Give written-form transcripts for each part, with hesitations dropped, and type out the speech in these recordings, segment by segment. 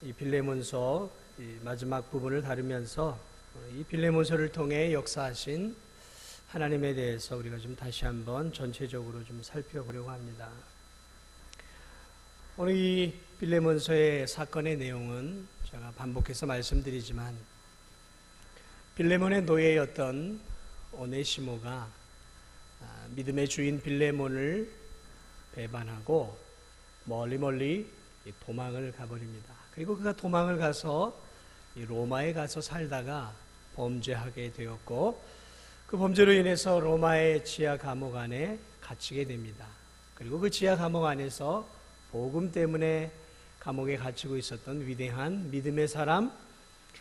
이 빌레몬서 마지막 부분을 다루면서 이 빌레몬서를 통해 역사하신 하나님에 대해서 우리가 좀 다시 한번 전체적으로 좀 살펴보려고 합니다. 오늘 이 빌레몬서의 사건의 내용은 제가 반복해서 말씀드리지만 빌레몬의 노예였던 오네시모가 믿음의 주인 빌레몬을 배반하고 멀리 도망을 가버립니다. 그리고 그가 도망을 가서 로마에 가서 살다가 범죄하게 되었고 그 범죄로 인해서 로마의 지하 감옥 안에 갇히게 됩니다. 그리고 그 지하 감옥 안에서 복음 때문에 감옥에 갇히고 있었던 위대한 믿음의 사람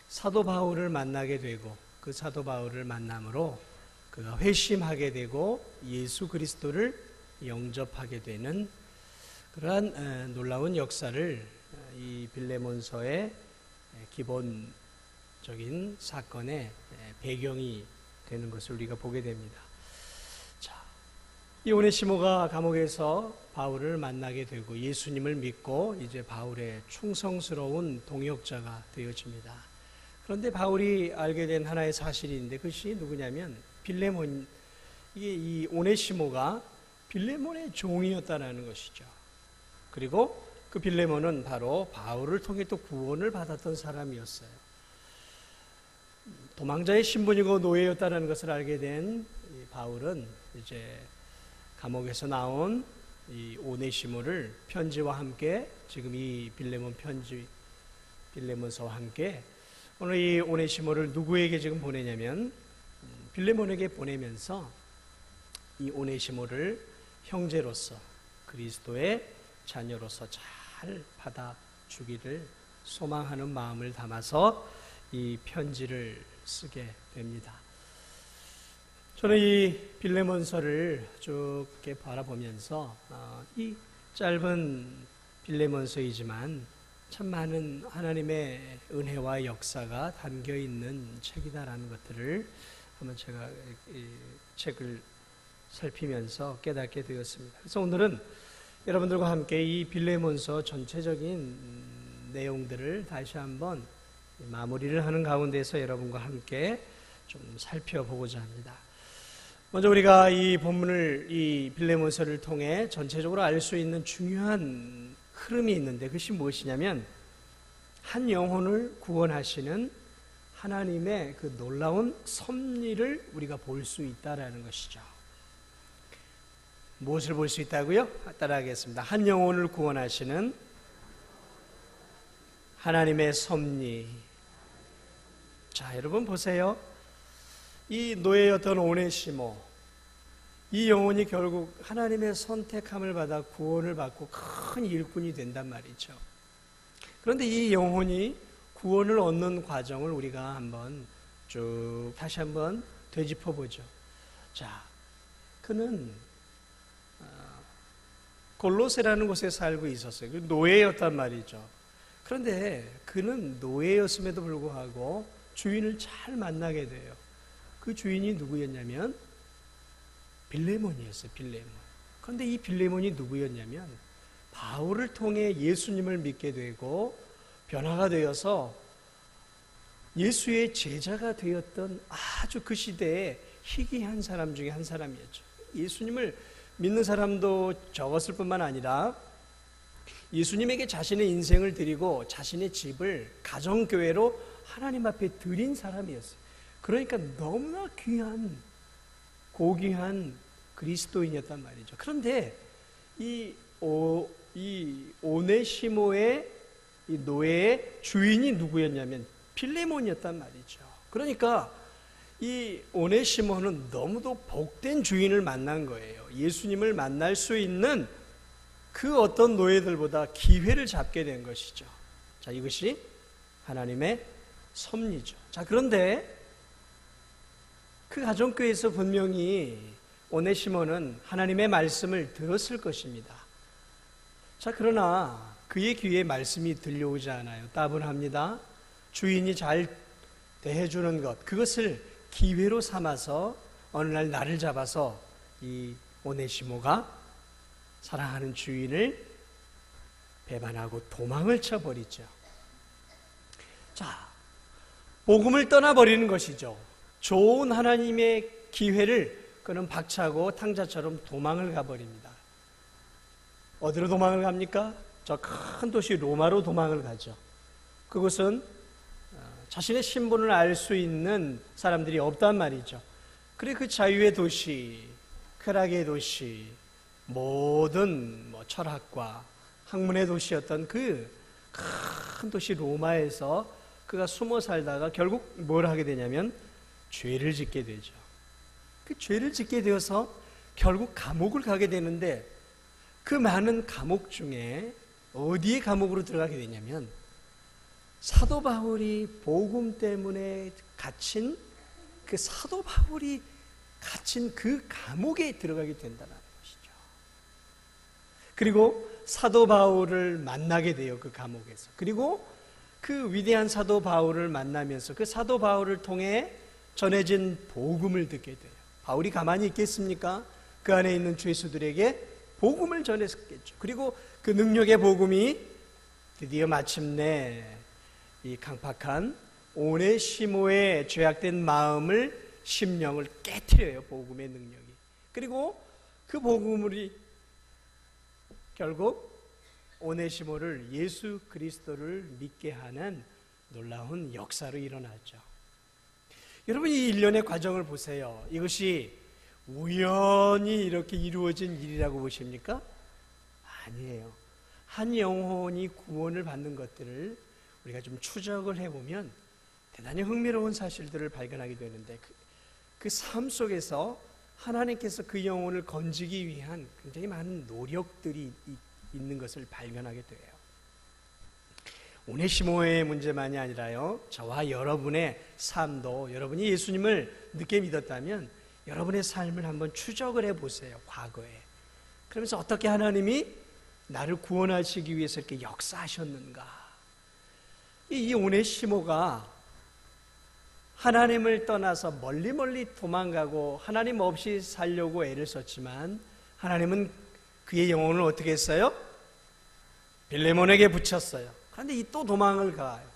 사도 바울을 만나게 되고 그 사도 바울을 만남으로 그가 회심하게 되고 예수 그리스도를 영접하게 되는 그러한 놀라운 역사를 이 빌레몬서의 기본적인 사건의 배경이 되는 것을 우리가 보게 됩니다. 자, 이 오네시모가 감옥에서 바울을 만나게 되고 예수님을 믿고 이제 바울의 충성스러운 동역자가 되어집니다. 그런데 바울이 알게 된 하나의 사실이 있는데 그것이 누구냐면 빌레몬, 이게 이 오네시모가 빌레몬의 종이었다는 것이죠. 그리고 그 빌레몬은 바로 바울을 통해 또 구원을 받았던 사람이었어요. 도망자의 신분이고 노예였다는 것을 알게 된 바울은 이제 감옥에서 나온 이 오네시모를 편지와 함께 지금 이 빌레몬서와 함께 오늘 이 오네시모를 누구에게 지금 보내냐면 빌레몬에게 보내면서 이 오네시모를 형제로서 그리스도의 자녀로서 잘 받아주기를 소망하는 마음을 담아서 이 편지를 쓰게 됩니다. 저는 이 빌레몬서를 쭉 이렇게 바라보면서 이 짧은 빌레몬서이지만 참 많은 하나님의 은혜와 역사가 담겨 있는 책이다라는 것들을 한번 제가 이 책을 살피면서 깨닫게 되었습니다. 그래서 오늘은 여러분들과 함께 이 빌레몬서 전체적인 내용들을 다시 한번 마무리를 하는 가운데서 여러분과 함께 좀 살펴보고자 합니다. 먼저 우리가 이 본문을 이 빌레몬서를 통해 전체적으로 알 수 있는 중요한 흐름이 있는데 그것이 무엇이냐면 한 영혼을 구원하시는 하나님의 그 놀라운 섭리를 우리가 볼 수 있다라는 것이죠. 무엇을 볼 수 있다고요? 따라하겠습니다. 한 영혼을 구원하시는 하나님의 섭리. 자, 여러분 보세요. 이 노예였던 오네시모, 이 영혼이 결국 하나님의 선택함을 받아 구원을 받고 큰 일꾼이 된단 말이죠. 그런데 이 영혼이 구원을 얻는 과정을 우리가 한번 쭉 다시 한번 되짚어 보죠. 자, 그는 골로새라는 곳에 살고 있었어요. 노예였단 말이죠. 그런데 그는 노예였음에도 불구하고 주인을 잘 만나게 돼요. 그 주인이 누구였냐면 빌레몬이었어요. 빌레몬. 그런데 이 빌레몬이 누구였냐면 바울을 통해 예수님을 믿게 되고 변화가 되어서 예수의 제자가 되었던 아주 그 시대에 희귀한 사람 중에 한 사람이었죠. 예수님을 믿는 사람도 적었을 뿐만 아니라 예수님에게 자신의 인생을 드리고 자신의 집을 가정교회로 하나님 앞에 드린 사람이었어요. 그러니까 너무나 귀한 고귀한 그리스도인이었단 말이죠. 그런데 이 오네시모의 이 노예의 주인이 누구였냐면 빌레몬이었단 말이죠. 그러니까 이 오네시모는 너무도 복된 주인을 만난 거예요. 예수님을 만날 수 있는 그 어떤 노예들보다 기회를 잡게 된 것이죠. 자, 이것이 하나님의 섭리죠. 자, 그런데 그 가정교회에서 분명히 오네시모는 하나님의 말씀을 들었을 것입니다. 자, 그러나 그의 귀에 말씀이 들려오지 않아요. 따분합니다. 주인이 잘 대해주는 것, 그것을 기회로 삼아서 어느 날 나를 잡아서 이 오네시모가 사랑하는 주인을 배반하고 도망을 쳐버리죠. 자, 복음을 떠나버리는 것이죠. 좋은 하나님의 기회를 그는 박차고 탕자처럼 도망을 가버립니다. 어디로 도망을 갑니까? 저 큰 도시 로마로 도망을 가죠. 그곳은 자신의 신분을 알 수 있는 사람들이 없단 말이죠. 그리고 그 자유의 도시, 쾌락의 도시, 모든 철학과 학문의 도시였던 그 큰 도시 로마에서 그가 숨어 살다가 결국 뭘 하게 되냐면 죄를 짓게 되죠. 그 죄를 짓게 되어서 결국 감옥을 가게 되는데, 그 많은 감옥 중에 어디에 감옥으로 들어가게 되냐면 사도 바울이 복음 때문에 갇힌 그 사도 바울이 갇힌 그 감옥에 들어가게 된다는 것이죠. 그리고 사도 바울을 만나게 돼요, 그 감옥에서. 그리고 그 위대한 사도 바울을 만나면서 그 사도 바울을 통해 전해진 복음을 듣게 돼요. 바울이 가만히 있겠습니까? 그 안에 있는 죄수들에게 복음을 전했겠죠. 그리고 그 능력의 복음이 드디어 마침내 이 강팍한 오네시모의 죄악된 마음을, 심령을 깨트려요, 복음의 능력이. 그리고 그 복음이 결국 오네시모를 예수 그리스도를 믿게 하는 놀라운 역사로 일어났죠. 여러분, 이 일련의 과정을 보세요. 이것이 우연히 이렇게 이루어진 일이라고 보십니까? 아니에요. 한 영혼이 구원을 받는 것들을 우리가 좀 추적을 해보면 대단히 흥미로운 사실들을 발견하게 되는데, 그 삶 속에서 하나님께서 그 영혼을 건지기 위한 굉장히 많은 노력들이 있는 것을 발견하게 돼요. 오네시모의 문제만이 아니라요, 저와 여러분의 삶도, 여러분이 예수님을 늦게 믿었다면 여러분의 삶을 한번 추적을 해보세요, 과거에. 그러면서 어떻게 하나님이 나를 구원하시기 위해서 이렇게 역사하셨는가. 이 오네시모가 하나님을 떠나서 멀리 도망가고 하나님 없이 살려고 애를 썼지만, 하나님은 그의 영혼을 어떻게 했어요? 빌레몬에게 붙였어요. 그런데 또 도망을 가요.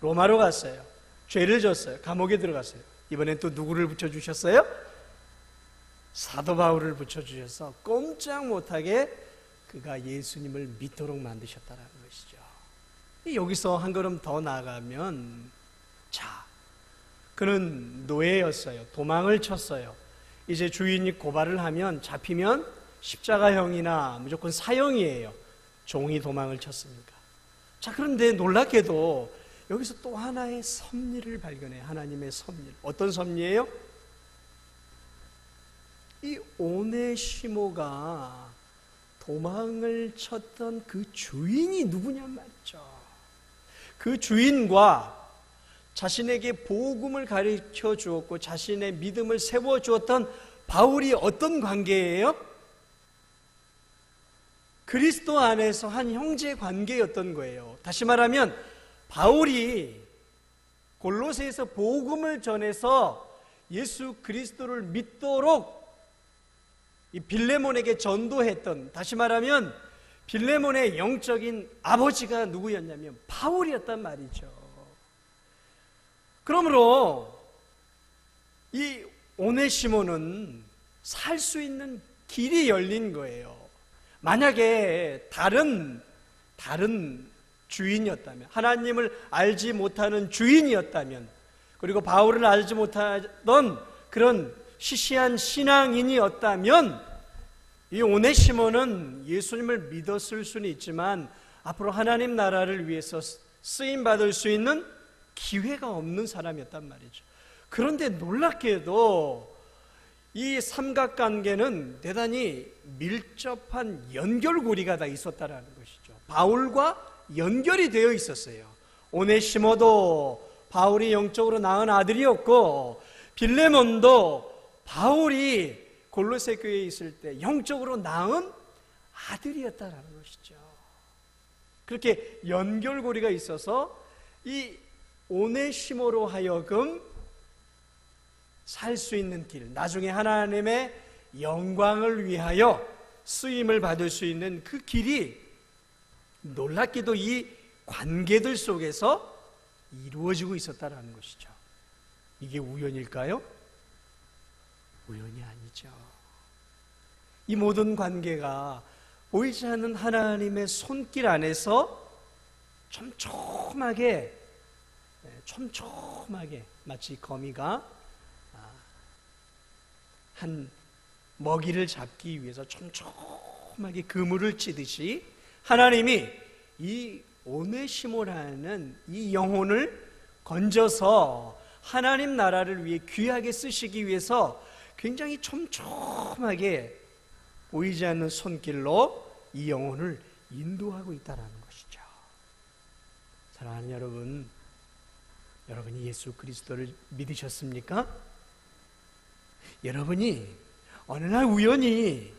로마로 갔어요. 죄를 졌어요. 감옥에 들어갔어요. 이번엔 또 누구를 붙여주셨어요? 사도 바울을 붙여주셔서 꼼짝 못하게 그가 예수님을 믿도록 만드셨다는 것이죠. 여기서 한 걸음 더 나아가면, 자, 그는 노예였어요. 도망을 쳤어요. 이제 주인이 고발을 하면, 잡히면 십자가형이나 무조건 사형이에요. 종이 도망을 쳤으니까. 자, 그런데 놀랍게도 여기서 또 하나의 섭리를 발견해요. 하나님의 섭리. 어떤 섭리예요? 이 오네시모가 도망을 쳤던 그 주인이 누구냔 말이죠. 그 주인과 자신에게 복음을 가르쳐 주었고 자신의 믿음을 세워 주었던 바울이 어떤 관계예요? 그리스도 안에서 한 형제 관계였던 거예요. 다시 말하면 바울이 골로새에서 복음을 전해서 예수 그리스도를 믿도록 이 빌레몬에게 전도했던, 다시 말하면 빌레몬의 영적인 아버지가 누구였냐면 바울이었단 말이죠. 그러므로 이 오네시모는 살 수 있는 길이 열린 거예요. 만약에 다른 주인이었다면, 하나님을 알지 못하는 주인이었다면, 그리고 바울을 알지 못하던 그런 시시한 신앙인이었다면, 이 오네시모는 예수님을 믿었을 수는 있지만 앞으로 하나님 나라를 위해서 쓰임받을 수 있는 기회가 없는 사람이었단 말이죠. 그런데 놀랍게도 이 삼각관계는 대단히 밀접한 연결고리가 다 있었다는 것이죠. 바울과 연결이 되어 있었어요. 오네시모도 바울이 영적으로 낳은 아들이었고, 빌레몬도 바울이 골로새 교회에 있을 때 영적으로 낳은 아들이었다는 것이죠. 그렇게 연결고리가 있어서 이 오네시모로 하여금 살 수 있는 길, 나중에 하나님의 영광을 위하여 쓰임을 받을 수 있는 그 길이 놀랍게도 이 관계들 속에서 이루어지고 있었다라는 것이죠. 이게 우연일까요? 우연이 아니죠. 이 모든 관계가 보이지 않는 하나님의 손길 안에서 촘촘하게 마치 거미가 한 먹이를 잡기 위해서 촘촘하게 그물을 찌듯이 하나님이 이 오네시모라는 이 영혼을 건져서 하나님 나라를 위해 귀하게 쓰시기 위해서 굉장히 촘촘하게 보이지 않는 손길로 이 영혼을 인도하고 있다는 것이죠. 사랑하는 여러분, 여러분이 예수 그리스도를 믿으셨습니까? 여러분이 어느 날 우연히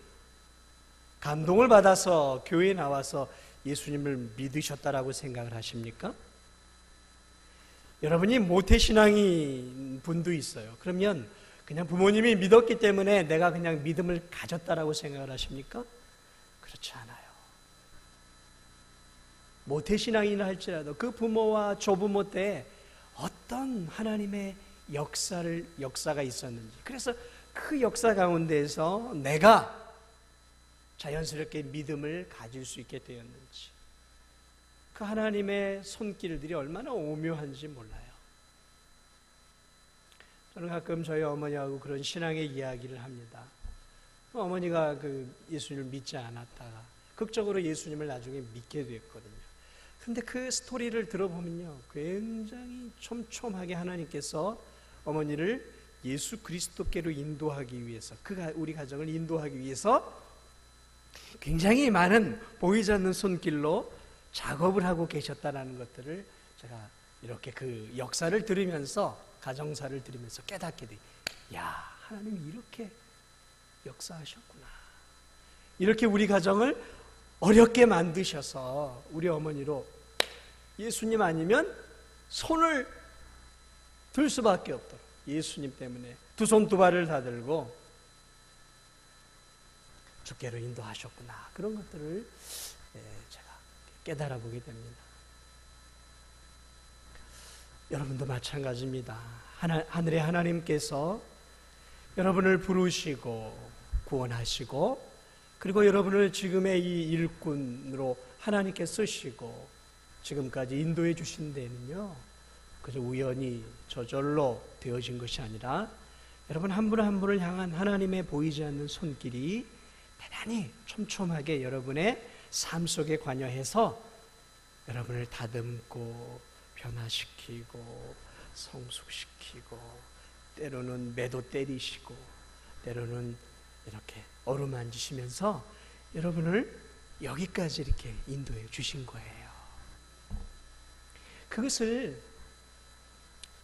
감동을 받아서 교회에 나와서 예수님을 믿으셨다라고 생각을 하십니까? 여러분이 모태신앙인 분도 있어요. 그러면 그냥 부모님이 믿었기 때문에 내가 그냥 믿음을 가졌다라고 생각을 하십니까? 그렇지 않아요. 모태신앙이라 할지라도 그 부모와 조부모 때 어떤 하나님의 역사가 있었는지, 그래서 그 역사 가운데에서 내가 자연스럽게 믿음을 가질 수 있게 되었는지, 그 하나님의 손길들이 얼마나 오묘한지 몰라요. 저는 가끔 저희 어머니하고 그런 신앙의 이야기를 합니다. 어머니가 예수님을 믿지 않았다가 극적으로 예수님을 나중에 믿게 됐거든요. 근데 그 스토리를 들어보면요, 굉장히 촘촘하게 하나님께서 어머니를 예수 그리스도께로 인도하기 위해서, 우리 가정을 인도하기 위해서 굉장히 많은 보이지 않는 손길로 작업을 하고 계셨다는 것들을 제가 이렇게 그 역사를 들으면서, 가정사를 들으면서 깨닫게 돼. 야, 하나님이 이렇게 역사하셨구나. 이렇게 우리 가정을 어렵게 만드셔서 우리 어머니로 예수님 아니면 손을 들 수밖에 없도록, 예수님 때문에 두 손 두 발을 다 들고 주께로 인도하셨구나. 그런 것들을 제가 깨달아 보게 됩니다. 여러분도 마찬가지입니다. 하늘의 하나님께서 여러분을 부르시고 구원하시고, 그리고 여러분을 지금의 이 일꾼으로 하나님께 쓰시고 지금까지 인도해 주신 데는요, 그저 우연히 저절로 되어진 것이 아니라 여러분 한 분 한 분을 향한 하나님의 보이지 않는 손길이 대단히 촘촘하게 여러분의 삶 속에 관여해서 여러분을 다듬고 변화시키고 성숙시키고, 때로는 매도 때리시고 때로는 이렇게 어루만지시면서 여러분을 여기까지 이렇게 인도해 주신 거예요. 그것을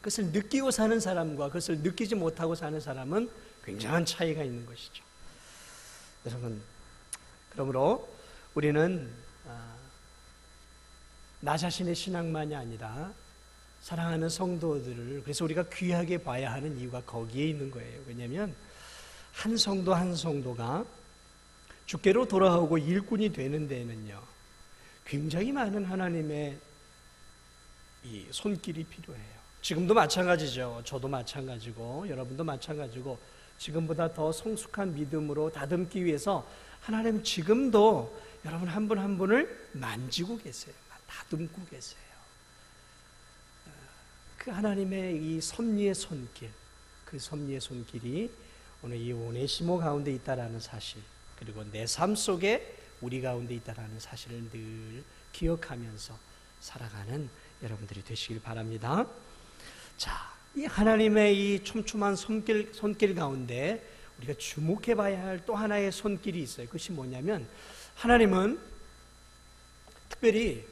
느끼고 사는 사람과 그것을 느끼지 못하고 사는 사람은 굉장한 차이가 있는 것이죠. 여러분, 그러므로 우리는 나 자신의 신앙만이 아니라 사랑하는 성도들을, 그래서 우리가 귀하게 봐야 하는 이유가 거기에 있는 거예요. 왜냐하면 한 성도 한 성도가 주께로 돌아오고 일꾼이 되는 데에는요, 굉장히 많은 하나님의 이 손길이 필요해요. 지금도 마찬가지죠. 저도 마찬가지고 여러분도 마찬가지고, 지금보다 더 성숙한 믿음으로 다듬기 위해서 하나님 지금도 여러분 한 분 한 분을 만지고 계세요. 다듬고 계세요. 그 하나님의 이 섭리의 손길, 그 섭리의 손길이 오늘 이 오네시모 가운데 있다라는 사실, 그리고 내 삶 속에 우리 가운데 있다라는 사실을 늘 기억하면서 살아가는 여러분들이 되시길 바랍니다. 자, 이 하나님의 이 촘촘한 손길 가운데 우리가 주목해 봐야 할 또 하나의 손길이 있어요. 그것이 뭐냐면, 하나님은 특별히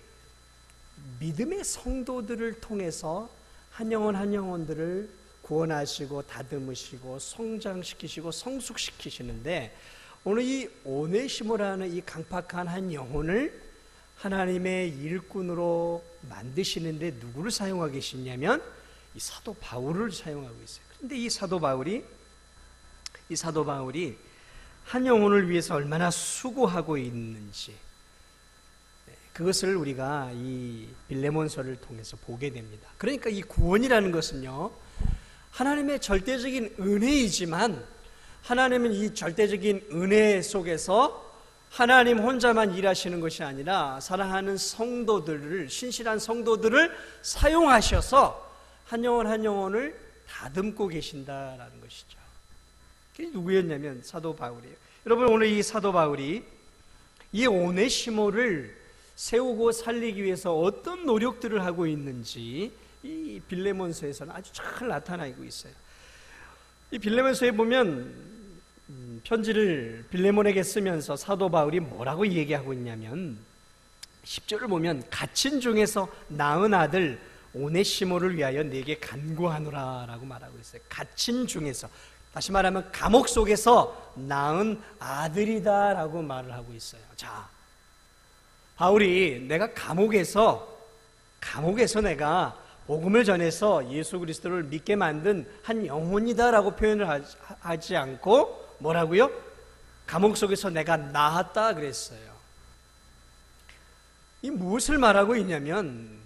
믿음의 성도들을 통해서 한 영혼 한 영혼들을 구원하시고 다듬으시고 성장시키시고 성숙시키시는데, 오늘 이 오네시모라는 이 강팍한 한 영혼을 하나님의 일꾼으로 만드시는데 누구를 사용하고 계시냐면 이 사도 바울을 사용하고 있어요. 그런데 이 사도 바울이 한 영혼을 위해서 얼마나 수고하고 있는지, 그것을 우리가 이 빌레몬서를 통해서 보게 됩니다. 그러니까 이 구원이라는 것은요, 하나님의 절대적인 은혜이지만 하나님은 이 절대적인 은혜 속에서 하나님 혼자만 일하시는 것이 아니라 사랑하는 성도들을, 신실한 성도들을 사용하셔서 한 영혼 한 영혼을 다듬고 계신다라는 것이죠. 그게 누구였냐면 사도 바울이에요. 여러분, 오늘 이 사도 바울이 이 오네시모를 세우고 살리기 위해서 어떤 노력들을 하고 있는지 이 빌레몬서에서는 아주 잘 나타나고 있어요. 이 빌레몬서에 보면 편지를 빌레몬에게 쓰면서 사도 바울이 뭐라고 얘기하고 있냐면 10절을 보면 갇힌 중에서 낳은 아들 오네시모를 위하여 내게 간구하노라 라고 말하고 있어요. 갇힌 중에서, 다시 말하면 감옥 속에서 낳은 아들이다 라고 말을 하고 있어요. 자, 바울이 내가 감옥에서 내가 복음을 전해서 예수 그리스도를 믿게 만든 한 영혼이다 라고 표현을 하지 않고 뭐라고요? 감옥 속에서 내가 나았다 그랬어요. 이 무엇을 말하고 있냐면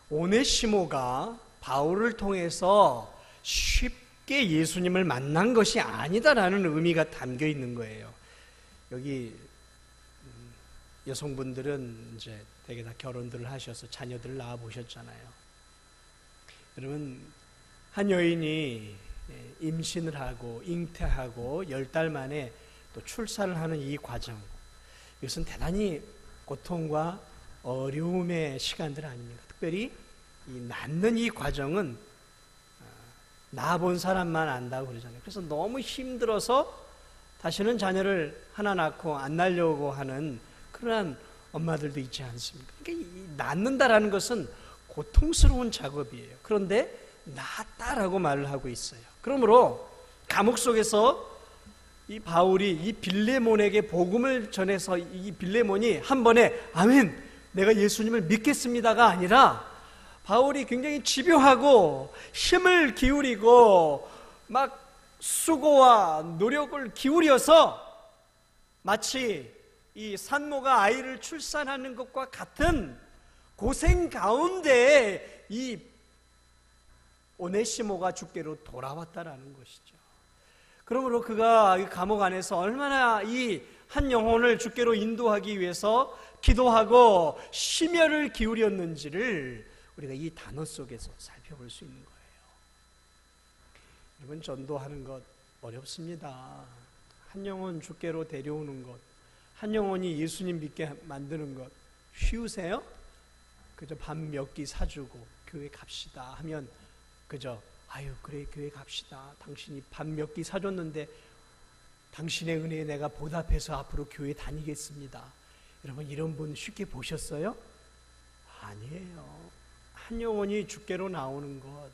오네시모가 바울을 통해서 쉽게 예수님을 만난 것이 아니다라는 의미가 담겨 있는 거예요. 여기 여성분들은 이제 되게 다 결혼들을 하셔서 자녀들을 낳아 보셨잖아요. 여러분, 한 여인이 임신을 하고 잉태하고 10달 만에 또 출산을 하는 이 과정, 이것은 대단히 고통과 어려움의 시간들 아닙니까? 특별히 이 낳는 이 과정은 낳아본 사람만 안다고 그러잖아요. 그래서 너무 힘들어서 다시는 자녀를 하나 낳고 안 낳으려고 하는 그러한 엄마들도 있지 않습니까? 그러니까 이 낳는다라는 것은 고통스러운 작업이에요. 그런데 낳았다라고 말을 하고 있어요. 그러므로 감옥 속에서 이 바울이 이 빌레몬에게 복음을 전해서 이 빌레몬이 한 번에 아멘, 내가 예수님을 믿겠습니다가 아니라 바울이 굉장히 집요하고 힘을 기울이고 막 수고와 노력을 기울여서 마치 이 산모가 아이를 출산하는 것과 같은 고생 가운데 이 오네시모가 주께로 돌아왔다라는 것이죠. 그러므로 그가 이 감옥 안에서 얼마나 이 한 영혼을 주께로 인도하기 위해서 기도하고 심혈을 기울였는지를 우리가 이 단어 속에서 살펴볼 수 있는 거예요. 여러분, 전도하는 것 어렵습니다. 한 영혼 주께로 데려오는 것, 한 영혼이 예수님 믿게 만드는 것 쉬우세요? 그저 밥 몇 끼 사주고 교회 갑시다 하면 그저 아유 그래 교회 갑시다. 당신이 밥 몇 끼 사줬는데 당신의 은혜에 내가 보답해서 앞으로 교회 다니겠습니다. 여러분, 이런 분 쉽게 보셨어요? 아니에요. 한 영혼이 주께로 나오는 것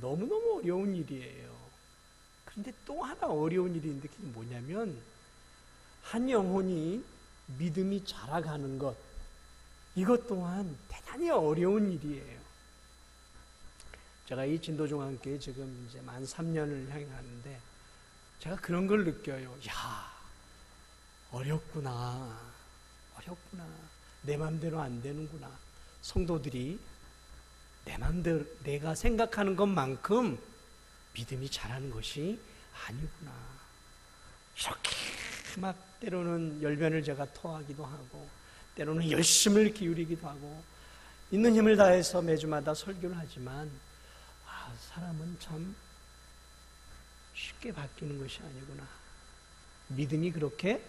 너무너무 어려운 일이에요. 그런데 또 하나 어려운 일이 있는데 그게 뭐냐면 한 영혼이 믿음이 자라가는 것, 이것 또한 대단히 어려운 일이에요. 제가 이 진도중앙교회 지금 이제 만 3년을 향하는데 제가 그런 걸 느껴요. 야, 어렵구나. 내 맘대로 안 되는구나. 성도들이 내 맘대로 내가 생각하는 것만큼 믿음이 자라는 것이 아니구나. 이렇게 막 때로는 열변을 제가 토하기도 하고 때로는 열심을 기울이기도 하고 있는 힘을 다해서 매주마다 설교를 하지만 사람은 참 쉽게 바뀌는 것이 아니구나. 믿음이 그렇게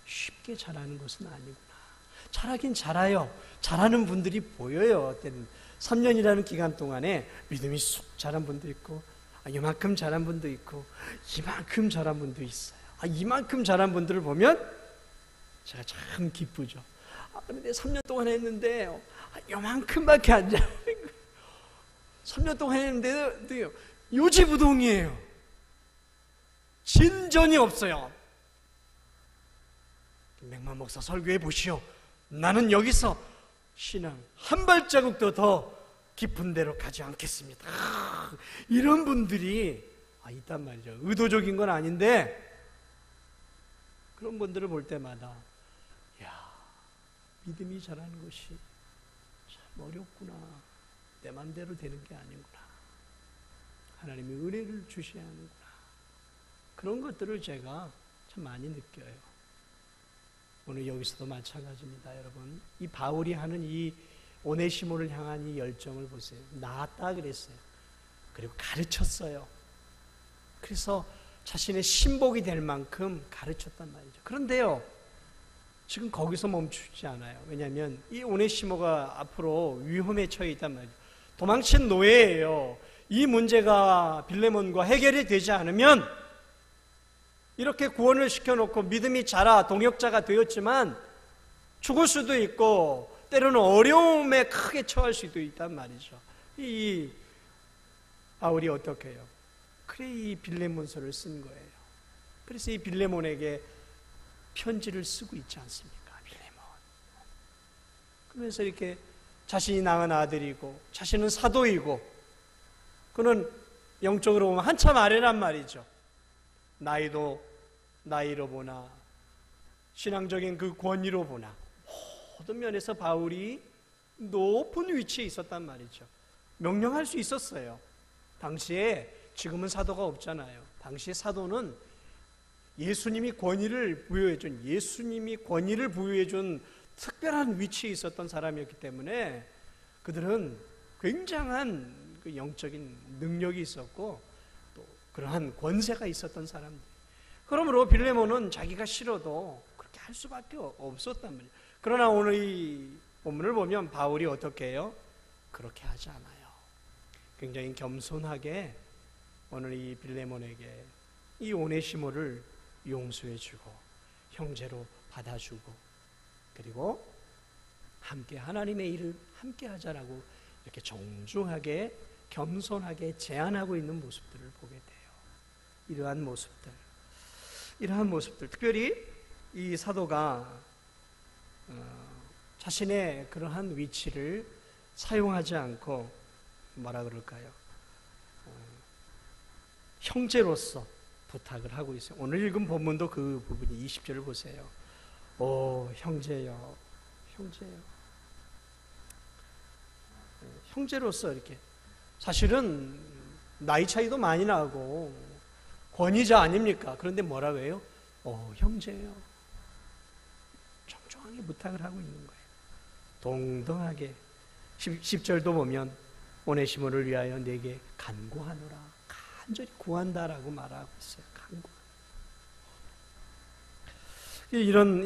쉽게 자라는 것은 아니구나. 자라긴 자라요. 자라는 분들이 보여요. 때는 3년이라는 기간 동안에 믿음이 쑥 자란 분도 있고 이만큼 자란 분도 있고 이만큼 자란 분도 있어요. 이만큼 자란 분들을 보면 제가 참 기쁘죠. 그런데 3년 동안 했는데 요만큼밖에 안 자라는 거예요. 3년 동안 했는데도 요지부동이에요. 진전이 없어요. 김백만 목사 설교해 보시오. 나는 여기서 신앙 한 발자국도 더 깊은 데로 가지 않겠습니다. 이런 분들이 있단 말이죠. 의도적인 건 아닌데 그런 분들을 볼 때마다 믿음이 자라는 것이 참 어렵구나. 내 맘대로 되는 게 아니구나. 하나님이 은혜를 주셔야 하는구나. 그런 것들을 제가 참 많이 느껴요. 오늘 여기서도 마찬가지입니다, 여러분. 이 바울이 하는 이 오네시모를 향한 이 열정을 보세요. 낳았다 그랬어요. 그리고 가르쳤어요. 그래서 자신의 신복이 될 만큼 가르쳤단 말이죠. 그런데요, 지금 거기서 멈추지 않아요. 왜냐하면 이 오네시모가 앞으로 위험에 처해 있단 말이죠. 도망친 노예예요. 이 문제가 빌레몬과 해결이 되지 않으면 이렇게 구원을 시켜놓고 믿음이 자라 동역자가 되었지만 죽을 수도 있고 때로는 어려움에 크게 처할 수도 있단 말이죠. 이 바울이 어떻게 해요? 그래 이 빌레몬서를 쓴 거예요. 그래서 이 빌레몬에게 편지를 쓰고 있지 않습니까? 빌레몬. 그러면서 이렇게 자신이 낳은 아들이고 자신은 사도이고 그는 영적으로 보면 한참 아래란 말이죠. 나이로 보나 신앙적인 그 권위로 보나 모든 면에서 바울이 높은 위치에 있었단 말이죠. 명령할 수 있었어요. 당시에 지금은 사도가 없잖아요. 당시에 사도는 예수님이 권위를 부여해준 특별한 위치에 있었던 사람이었기 때문에 그들은 굉장한 그 영적인 능력이 있었고 또 그러한 권세가 있었던 사람들. 그러므로 빌레몬은 자기가 싫어도 그렇게 할 수밖에 없었단 말이에요. 그러나 오늘 이 본문을 보면 바울이 어떻게 해요? 그렇게 하지 않아요. 굉장히 겸손하게 오늘 이 빌레몬에게 이 오네시모를 용서해주고 형제로 받아주고 그리고 함께 하나님의 일을 함께 하자라고 이렇게 정중하게 겸손하게 제안하고 있는 모습들을 보게 돼요. 이러한 모습들 특별히 이 사도가 자신의 그러한 위치를 사용하지 않고 뭐라 그럴까요? 형제로서 부탁을 하고 있어요. 오늘 읽은 본문도 그 부분이 20절을 보세요. 오 형제요. 형제로서 이렇게 사실은 나이 차이도 많이 나고 권위자 아닙니까? 그런데 뭐라고 해요? 형제요. 정중하게 부탁을 하고 있는 거예요. 동등하게 10절도 보면 오네시모를 위하여 내게 간구하노라. 간절히 구한다라고 말하고 있어요. 이런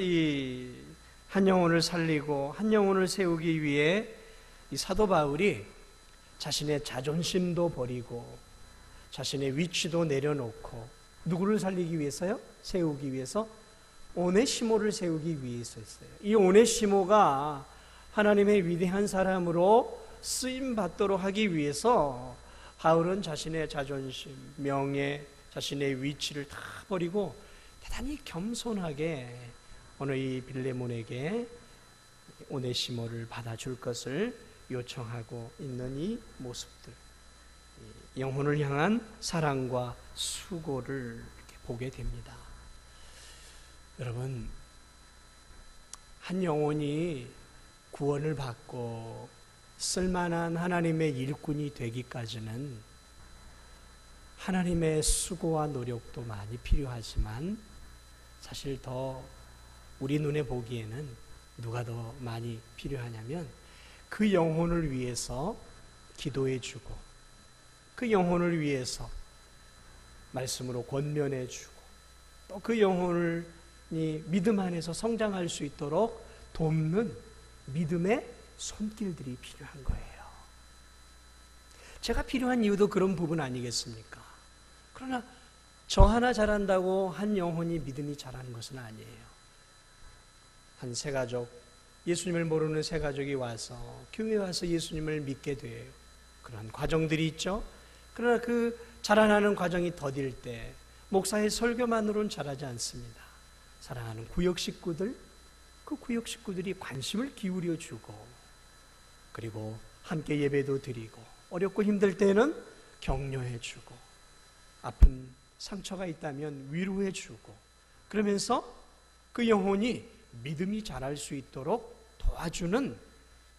한 영혼을 살리고 한 영혼을 세우기 위해 이 사도 바울이 자신의 자존심도 버리고 자신의 위치도 내려놓고 누구를 살리기 위해서요? 세우기 위해서 오네시모를 세우기 위해서였어요. 이 오네시모가 하나님의 위대한 사람으로 쓰임 받도록 하기 위해서 바울은 자신의 자존심, 명예, 자신의 위치를 다 버리고 대단히 겸손하게 오늘 이 빌레몬에게 오네시모를 받아줄 것을 요청하고 있는 이 모습들, 영혼을 향한 사랑과 수고를 이렇게 보게 됩니다. 여러분, 한 영혼이 구원을 받고 쓸만한 하나님의 일꾼이 되기까지는 하나님의 수고와 노력도 많이 필요하지만 사실 더 우리 눈에 보기에는 누가 더 많이 필요하냐면 그 영혼을 위해서 기도해주고 그 영혼을 위해서 말씀으로 권면해주고 또 그 영혼이 믿음 안에서 성장할 수 있도록 돕는 믿음의 손길들이 필요한 거예요. 제가 필요한 이유도 그런 부분 아니겠습니까? 그러나 저 하나 잘한다고 한 영혼이 믿음이 자라는 것은 아니에요. 한 세 가족, 예수님을 모르는 세 가족이 와서 교회에 와서 예수님을 믿게 돼요. 그런 과정들이 있죠. 그러나 그 자라나는 과정이 더딜 때 목사의 설교만으로는 자라지 않습니다. 사랑하는 구역 식구들, 그 구역 식구들이 관심을 기울여 주고 그리고 함께 예배도 드리고 어렵고 힘들 때는 격려해 주고 아픈 상처가 있다면 위로해 주고 그러면서 그 영혼이 믿음이 자랄 수 있도록 도와주는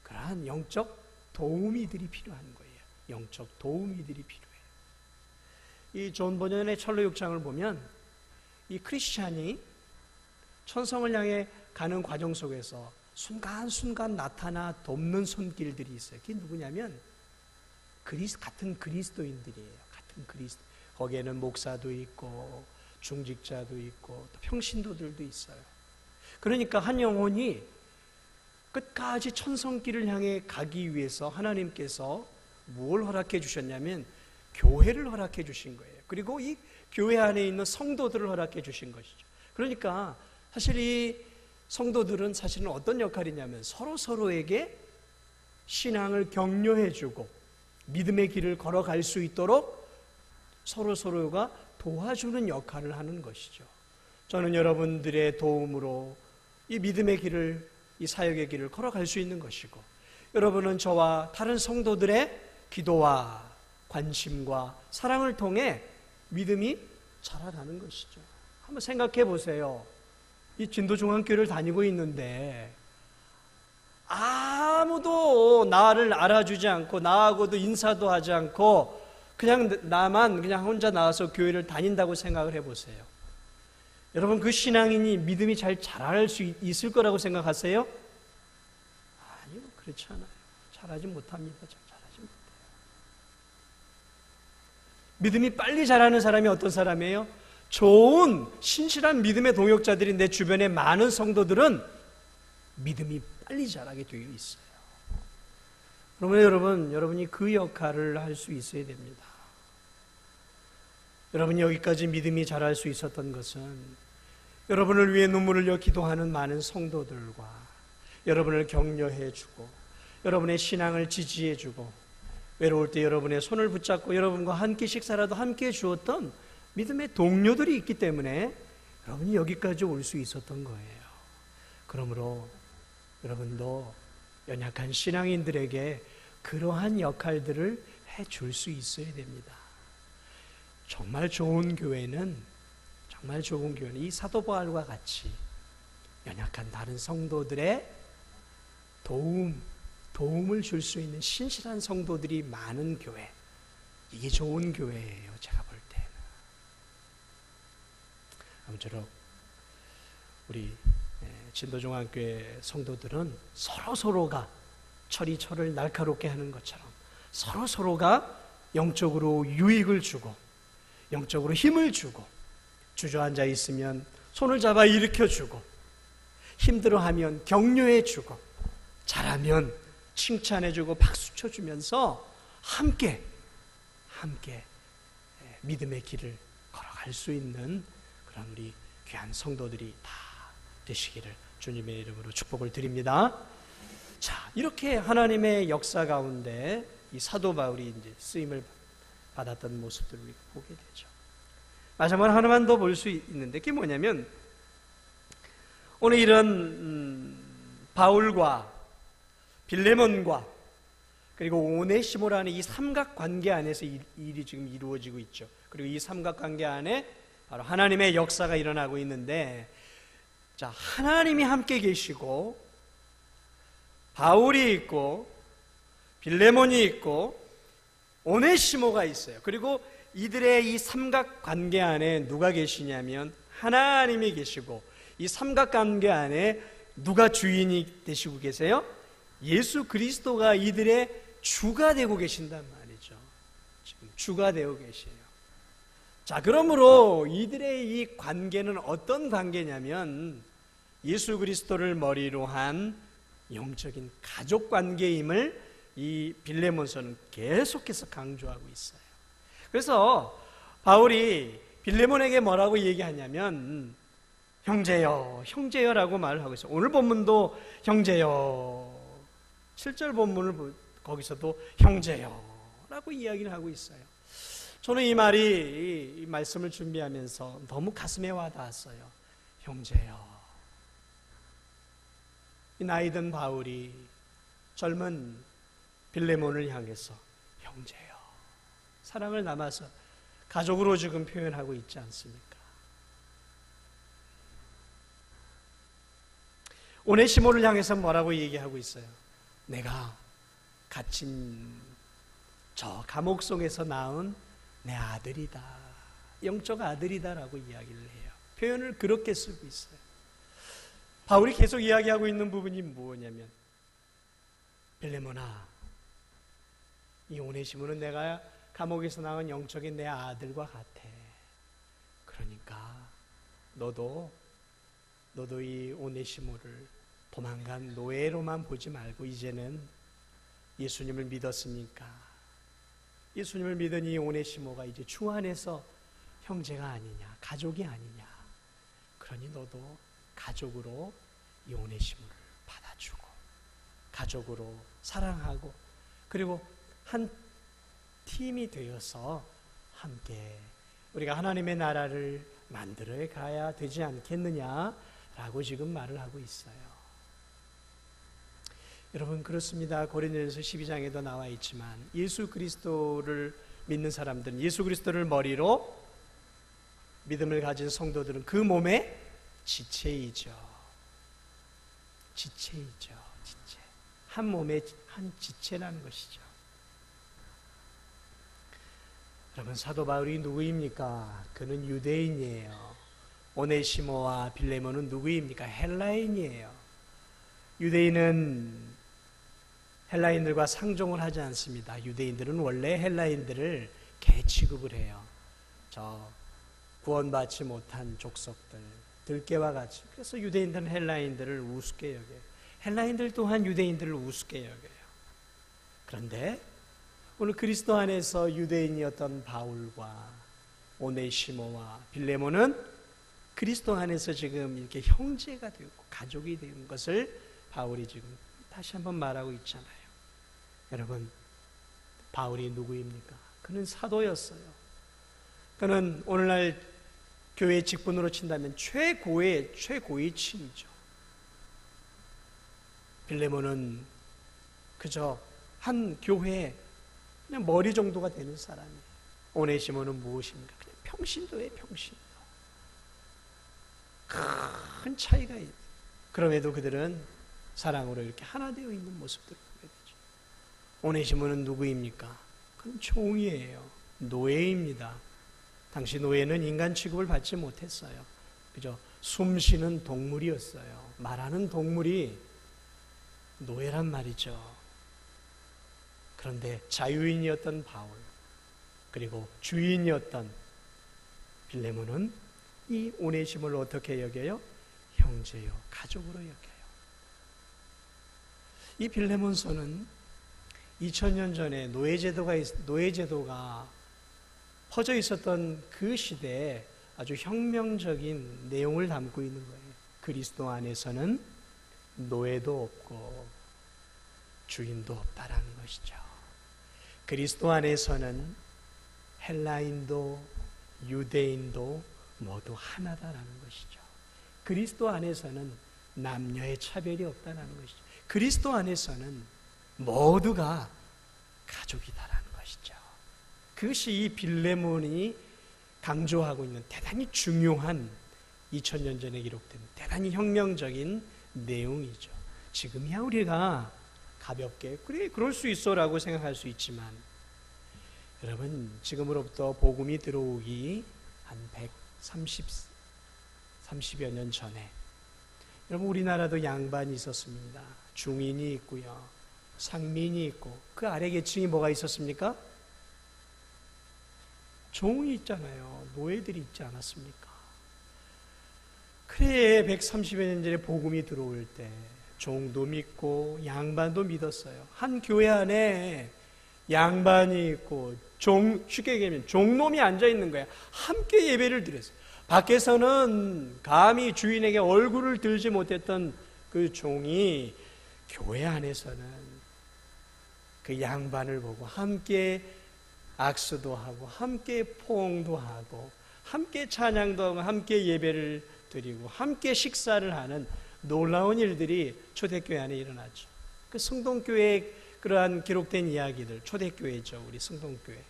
그러한 영적 도우미들이 필요한 거예요. 영적 도우미들이 필요해요. 이 존 버년의 철로 6장을 보면 이 크리스찬이 천성을 향해 가는 과정 속에서 순간순간 나타나 돕는 손길들이 있어요. 그게 누구냐면 같은 그리스도인들이에요. 같은 그리스도. 거기에는 목사도 있고 중직자도 있고 또 평신도들도 있어요. 그러니까 한 영혼이 끝까지 천성길을 향해 가기 위해서 하나님께서 뭘 허락해 주셨냐면 교회를 허락해 주신 거예요. 그리고 이 교회 안에 있는 성도들을 허락해 주신 것이죠. 그러니까 사실 이 성도들은 사실은 어떤 역할이냐면 서로에게 신앙을 격려해 주고 믿음의 길을 걸어갈 수 있도록 서로가 도와주는 역할을 하는 것이죠. 저는 여러분들의 도움으로 이 믿음의 길을, 이 사역의 길을 걸어갈 수 있는 것이고, 여러분은 저와 다른 성도들의 기도와 관심과 사랑을 통해 믿음이 자라나는 것이죠. 한번 생각해 보세요. 이 진도중앙교회를 다니고 있는데 아무도 나를 알아주지 않고 나하고도 인사도 하지 않고 그냥 나만 그냥 혼자 나와서 교회를 다닌다고 생각을 해보세요. 여러분, 그 신앙인이 믿음이 잘 자랄 수 있을 거라고 생각하세요? 아니요, 그렇지 않아요. 잘하지 못합니다. 잘하지 못해요. 믿음이 빨리 자라는 사람이 어떤 사람이에요? 좋은 신실한 믿음의 동역자들이 내 주변에 많은 성도들은 믿음이 빨리 자라게 되어 있어요. 그러면 여러분이 그 역할을 할 수 있어야 됩니다. 여러분이 여기까지 믿음이 자랄 수 있었던 것은 여러분을 위해 눈물을 흘려 기도하는 많은 성도들과 여러분을 격려해주고 여러분의 신앙을 지지해주고 외로울 때 여러분의 손을 붙잡고 여러분과 한 끼 식사라도 함께 주었던 믿음의 동료들이 있기 때문에 여러분이 여기까지 올 수 있었던 거예요. 그러므로 여러분도 연약한 신앙인들에게 그러한 역할들을 해줄 수 있어야 됩니다. 정말 좋은 교회는 이 사도 바울과 같이 연약한 다른 성도들의 도움을 줄 수 있는 신실한 성도들이 많은 교회, 이게 좋은 교회예요. 제가 볼 때는. 아무쪼록 우리 진도중앙교회 성도들은 서로가 철이 철을 날카롭게 하는 것처럼 서로가 영적으로 유익을 주고 영적으로 힘을 주고, 주저앉아 있으면 손을 잡아 일으켜주고, 힘들어하면 격려해주고, 잘하면 칭찬해주고 박수 쳐주면서 함께 믿음의 길을 걸어갈 수 있는 그런 우리 귀한 성도들이 다 되시기를 주님의 이름으로 축복을 드립니다. 자, 이렇게 하나님의 역사 가운데 이 사도 바울이 이제 쓰임을 받았던 모습들을 우리가 보게 되죠. 마지막으로 하나만 더 볼 수 있는데, 그게 뭐냐면 오늘 이런 바울과 빌레몬과 그리고 오네시모라는 이 삼각관계 안에서 일이 지금 이루어지고 있죠. 그리고 이 삼각관계 안에 바로 하나님의 역사가 일어나고 있는데, 자, 하나님이 함께 계시고 바울이 있고 빌레몬이 있고 오네시모가 있어요. 그리고 이들의 이 삼각관계 안에 누가 계시냐면 하나님이 계시고, 이 삼각관계 안에 누가 주인이 되시고 계세요? 예수 그리스도가 이들의 주가 되고 계신단 말이죠. 지금 주가 되어 계세요. 자, 그러므로 이들의 이 관계는 어떤 관계냐면 예수 그리스도를 머리로 한 영적인 가족 관계임을 이 빌레몬서는 계속해서 강조하고 있어요. 그래서 바울이 빌레몬에게 뭐라고 얘기하냐면 형제여라고 말을 하고 있어요. 오늘 본문도 형제여, 7절 본문을 거기서도 형제여라고 이야기를 하고 있어요. 저는 이 말이, 이 말씀을 준비하면서 너무 가슴에 와닿았어요. 형제여. 이 나이든 바울이 젊은 빌레몬을 향해서 형제여, 사랑을 담아서 가족으로 지금 표현하고 있지 않습니까? 오네시모를 향해서 뭐라고 얘기하고 있어요? 내가 갇힌 저 감옥 속에서 낳은 내 아들이다, 영적 아들이다라고 이야기를 해요. 표현을 그렇게 쓰고 있어요. 바울이 계속 이야기하고 있는 부분이 뭐냐면, 빌레몬아, 이 오네시모는 내가 감옥에서 낳은 영적인 내 아들과 같아. 그러니까 너도 이 오네시모를 도망간 노예로만 보지 말고 이제는 예수님을 믿었으니까, 예수님을 믿은 이 오네시모가 이제 주 안에서 형제가 아니냐, 가족이 아니냐. 그러니 너도 가족으로 이 오네시모를 받아주고 가족으로 사랑하고, 그리고 한 팀이 되어서 함께 우리가 하나님의 나라를 만들어 가야 되지 않겠느냐라고 지금 말을 하고 있어요. 여러분, 그렇습니다. 고린도전서 12장에도 나와 있지만 예수 그리스도를 믿는 사람들은, 예수 그리스도를 머리로 믿음을 가진 성도들은 그 몸의 지체이죠. 지체이죠. 지체. 한 몸의 한 지체라는 것이죠. 여러분, 사도 바울이 누구입니까? 그는 유대인이에요. 오네시모와 빌레몬은 누구입니까? 헬라인이에요. 유대인은 헬라인들과 상종을 하지 않습니다. 유대인들은 원래 헬라인들을 개 취급을 해요. 저 구원받지 못한 족속들, 들깨와 같이. 그래서 유대인들은 헬라인들을 우습게 여겨요. 헬라인들 또한 유대인들을 우습게 여겨요. 그런데 오늘 그리스도 안에서 유대인이었던 바울과 오네시모와 빌레몬은 그리스도 안에서 지금 이렇게 형제가 되고 가족이 된 것을 바울이 지금 다시 한번 말하고 있잖아요. 여러분, 바울이 누구입니까? 그는 사도였어요. 그는 오늘날 교회 직분으로 친다면 최고의 칭이죠. 빌레몬은 그저 한 교회에 그냥 머리 정도가 되는 사람이에요. 오네시모는 무엇입니까? 그냥 평신도예요, 평신도. 큰 차이가 있어요. 그럼에도 그들은 사랑으로 이렇게 하나 되어 있는 모습들을 보게 되죠. 오네시모는 누구입니까? 그는 종이에요. 노예입니다. 당시 노예는 인간 취급을 받지 못했어요. 그죠? 숨쉬는 동물이었어요. 말하는 동물이 노예란 말이죠. 그런데 자유인이었던 바울, 그리고 주인이었던 빌레몬은 이 오네시모를 어떻게 여겨요? 형제요, 가족으로 여겨요. 이 빌레몬서는 2000년 전에 노예제도가 퍼져 있었던 그 시대에 아주 혁명적인 내용을 담고 있는 거예요. 그리스도 안에서는 노예도 없고 주인도 없다라는 것이죠. 그리스도 안에서는 헬라인도 유대인도 모두 하나다라는 것이죠. 그리스도 안에서는 남녀의 차별이 없다라는 것이죠. 그리스도 안에서는 모두가 가족이다라는 것이죠. 그것이 이 빌레몬이 강조하고 있는 대단히 중요한 2000년 전에 기록된 대단히 혁명적인 내용이죠. 지금이야 우리가 가볍게 그래 그럴 수 있어라고 생각할 수 있지만, 여러분, 지금으로부터 복음이 들어오기 한 130여 년 전에 여러분, 우리나라도 양반이 있었습니다. 중인이 있고요, 상민이 있고, 그 아래 계층이 뭐가 있었습니까? 종이 있잖아요. 노예들이 있지 않았습니까? 그래 130여 년 전에 복음이 들어올 때 종도 믿고 양반도 믿었어요. 한 교회 안에 양반이 있고 쉽게 얘기하면 종놈이 앉아있는 거야. 함께 예배를 드렸어요. 밖에서는 감히 주인에게 얼굴을 들지 못했던 그 종이 교회 안에서는 그 양반을 보고 함께 악수도 하고 함께 포옹도 하고 함께 찬양도 하고 함께 예배를 드리고 함께 식사를 하는 놀라운 일들이 초대교회 안에 일어났죠. 그 성동교회의 그러한 기록된 이야기들, 초대교회죠, 우리 성동교회.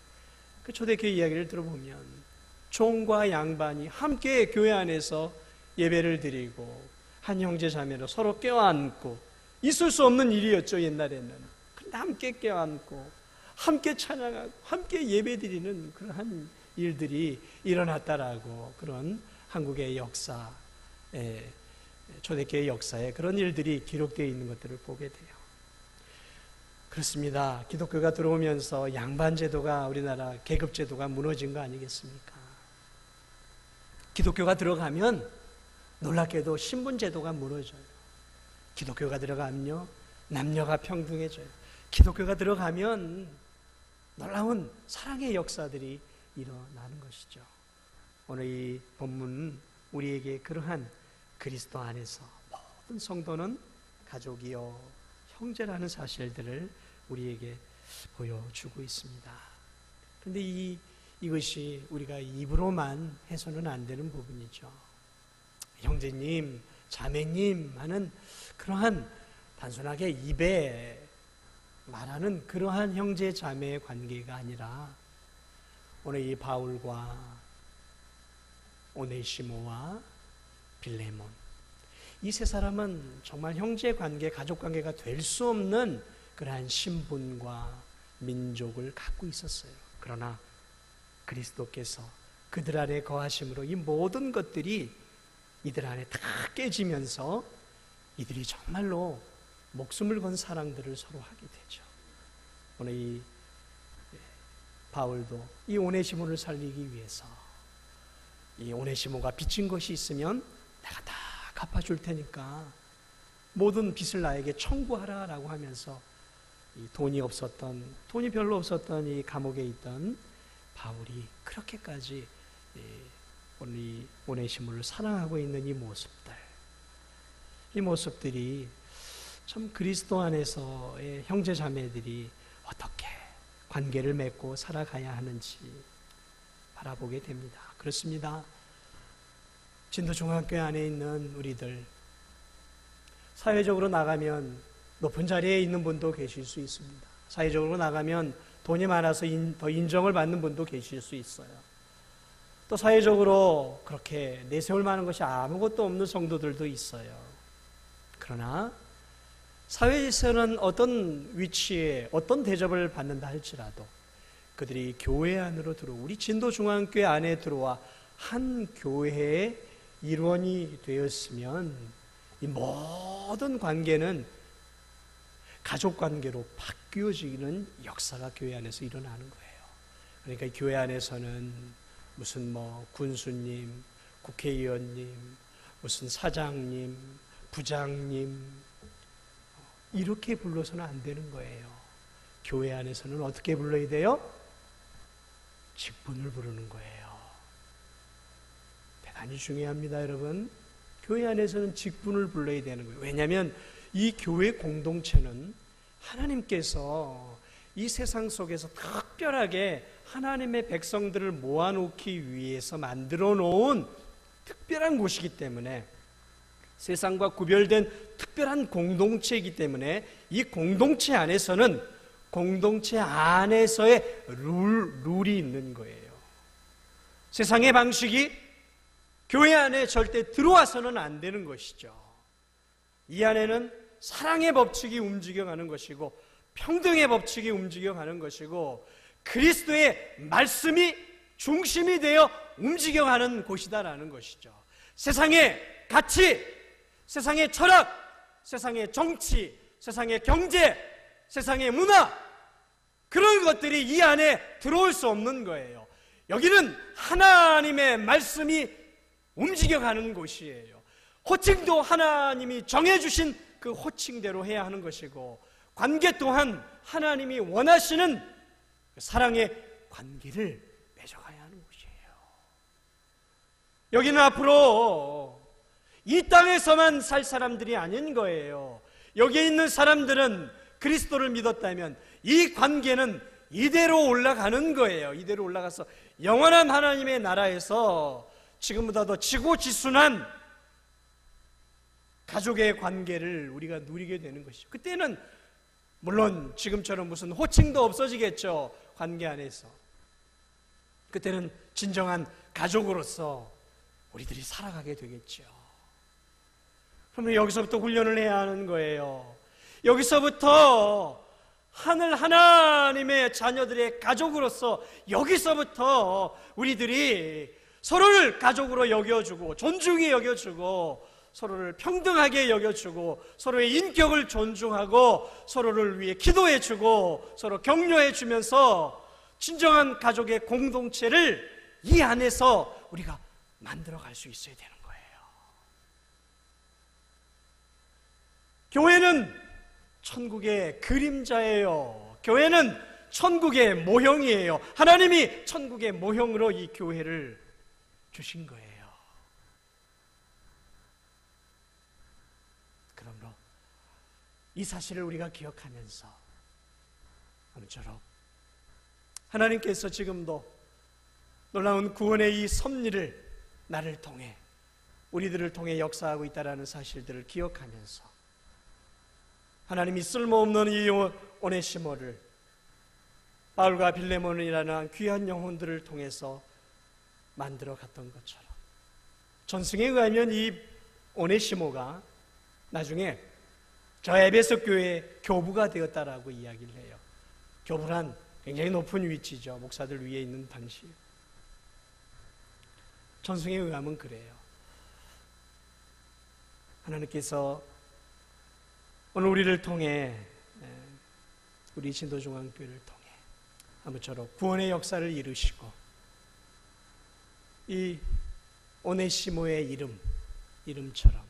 그 초대교회 이야기를 들어보면 종과 양반이 함께 교회 안에서 예배를 드리고 한 형제 자매로 서로 껴안고, 있을 수 없는 일이었죠 옛날에는. 근데 함께 껴안고 함께 찬양하고 함께 예배드리는 그러한 일들이 일어났다라고, 그런 한국의 역사, 초대교회 역사에 그런 일들이 기록되어 있는 것들을 보게 돼요. 그렇습니다. 기독교가 들어오면서 양반제도가, 우리나라 계급제도가 무너진 거 아니겠습니까? 기독교가 들어가면 놀랍게도 신분제도가 무너져요. 기독교가 들어가면요, 남녀가 평등해져요. 기독교가 들어가면 놀라운 사랑의 역사들이 일어나는 것이죠. 오늘 이 본문은 우리에게 그러한 그리스도 안에서 모든 성도는 가족이요 형제라는 사실들을 우리에게 보여주고 있습니다. 그런데 이것이 우리가 입으로만 해서는 안 되는 부분이죠. 형제님, 자매님 하는 그러한 단순하게 입에 말하는 그러한 형제 자매의 관계가 아니라, 오늘 이 바울과 오네시모와 빌레몬, 이 세 사람은 정말 형제 관계, 가족 관계가 될 수 없는 그러한 신분과 민족을 갖고 있었어요. 그러나 그리스도께서 그들 안에 거하심으로 이 모든 것들이 이들 안에 다 깨지면서 이들이 정말로 목숨을 건 사랑들을 서로 하게 되죠. 오늘 이 바울도 이 오네시모를 살리기 위해서, 이 오네시모가 빚진 것이 있으면 내가 다 갚아줄 테니까 모든 빚을 나에게 청구하라라고 하면서, 이 돈이 별로 없었던 이 감옥에 있던 바울이 그렇게까지 오늘 이 오네시모를 사랑하고 있는 이 모습들이 참 그리스도 안에서의 형제 자매들이 어떻게 관계를 맺고 살아가야 하는지 바라보게 됩니다. 그렇습니다. 진도중앙교회 안에 있는 우리들, 사회적으로 나가면 높은 자리에 있는 분도 계실 수 있습니다. 사회적으로 나가면 돈이 많아서 더 인정을 받는 분도 계실 수 있어요. 또 사회적으로 그렇게 내세울 만한 것이 아무것도 없는 성도들도 있어요. 그러나 사회에서는 어떤 위치에 어떤 대접을 받는다 할지라도 그들이 교회 안으로 우리 진도중앙교회 안에 들어와 한 교회의 일원이 되었으면 이 모든 관계는 가족 관계로 바뀌어지는 역사가 교회 안에서 일어나는 거예요. 그러니까 교회 안에서는 무슨 군수님, 국회의원님, 무슨 사장님, 부장님 이렇게 불러서는 안 되는 거예요. 교회 안에서는 어떻게 불러야 돼요? 직분을 부르는 거예요. 대단히 중요합니다, 여러분. 교회 안에서는 직분을 불러야 되는 거예요. 왜냐하면 이 교회 공동체는 하나님께서 이 세상 속에서 특별하게 하나님의 백성들을 모아놓기 위해서 만들어 놓은 특별한 곳이기 때문에, 세상과 구별된 특별한 공동체이기 때문에 이 공동체 안에서는 공동체 안에서의 룰이 있는 거예요. 세상의 방식이 교회 안에 절대 들어와서는 안 되는 것이죠. 이 안에는 사랑의 법칙이 움직여가는 것이고 평등의 법칙이 움직여가는 것이고 그리스도의 말씀이 중심이 되어 움직여가는 곳이다라는 것이죠. 세상의 가치, 세상의 철학, 세상의 정치, 세상의 경제, 세상의 문화, 그런 것들이 이 안에 들어올 수 없는 거예요. 여기는 하나님의 말씀이 움직여가는 곳이에요. 호칭도 하나님이 정해주신 그 호칭대로 해야 하는 것이고, 관계 또한 하나님이 원하시는 사랑의 관계를 맺어가야 하는 곳이에요. 여기는 앞으로 이 땅에서만 살 사람들이 아닌 거예요. 여기에 있는 사람들은 그리스도를 믿었다면 이 관계는 이대로 올라가는 거예요. 이대로 올라가서 영원한 하나님의 나라에서 지금보다 더 지고지순한 가족의 관계를 우리가 누리게 되는 것이죠. 그때는 물론 지금처럼 무슨 호칭도 없어지겠죠. 관계 안에서 그때는 진정한 가족으로서 우리들이 살아가게 되겠죠. 그러면 여기서부터 훈련을 해야 하는 거예요. 여기서부터 하늘 하나님의 자녀들의 가족으로서 여기서부터 우리들이 서로를 가족으로 여겨주고 존중히 여겨주고 서로를 평등하게 여겨주고 서로의 인격을 존중하고 서로를 위해 기도해주고 서로 격려해주면서 진정한 가족의 공동체를 이 안에서 우리가 만들어갈 수 있어야 되는 거예요. 교회는 천국의 그림자예요. 교회는 천국의 모형이에요. 하나님이 천국의 모형으로 이 교회를 주신 거예요. 그러므로 이 사실을 우리가 기억하면서 아무쪼록 하나님께서 지금도 놀라운 구원의 이 섭리를 나를 통해 우리들을 통해 역사하고 있다는 사실들을 기억하면서 하나님이 쓸모없는 이 오네시모를 바울과 빌레몬이라는 귀한 영혼들을 통해서 만들어 갔던 것처럼 전승에 의하면 이 오네시모가 나중에 저 에베소 교회의 교부가 되었다라고 이야기를 해요. 교부란 굉장히 높은 위치죠. 목사들 위에 있는 당시. 전승에 의하면 그래요. 하나님께서 오늘 우리를 통해 우리 진도중앙교회를 통해 아무쪼록 구원의 역사를 이루시고 이 오네시모의 이름처럼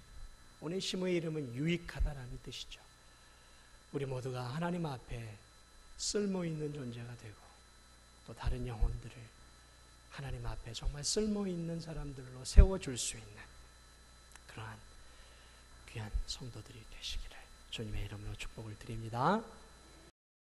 오네시모의 이름은 유익하다라는 뜻이죠. 우리 모두가 하나님 앞에 쓸모있는 존재가 되고 또 다른 영혼들을 하나님 앞에 정말 쓸모있는 사람들로 세워줄 수 있는 그러한 귀한 성도들이 되시기를 주님의 이름으로 축복을 드립니다.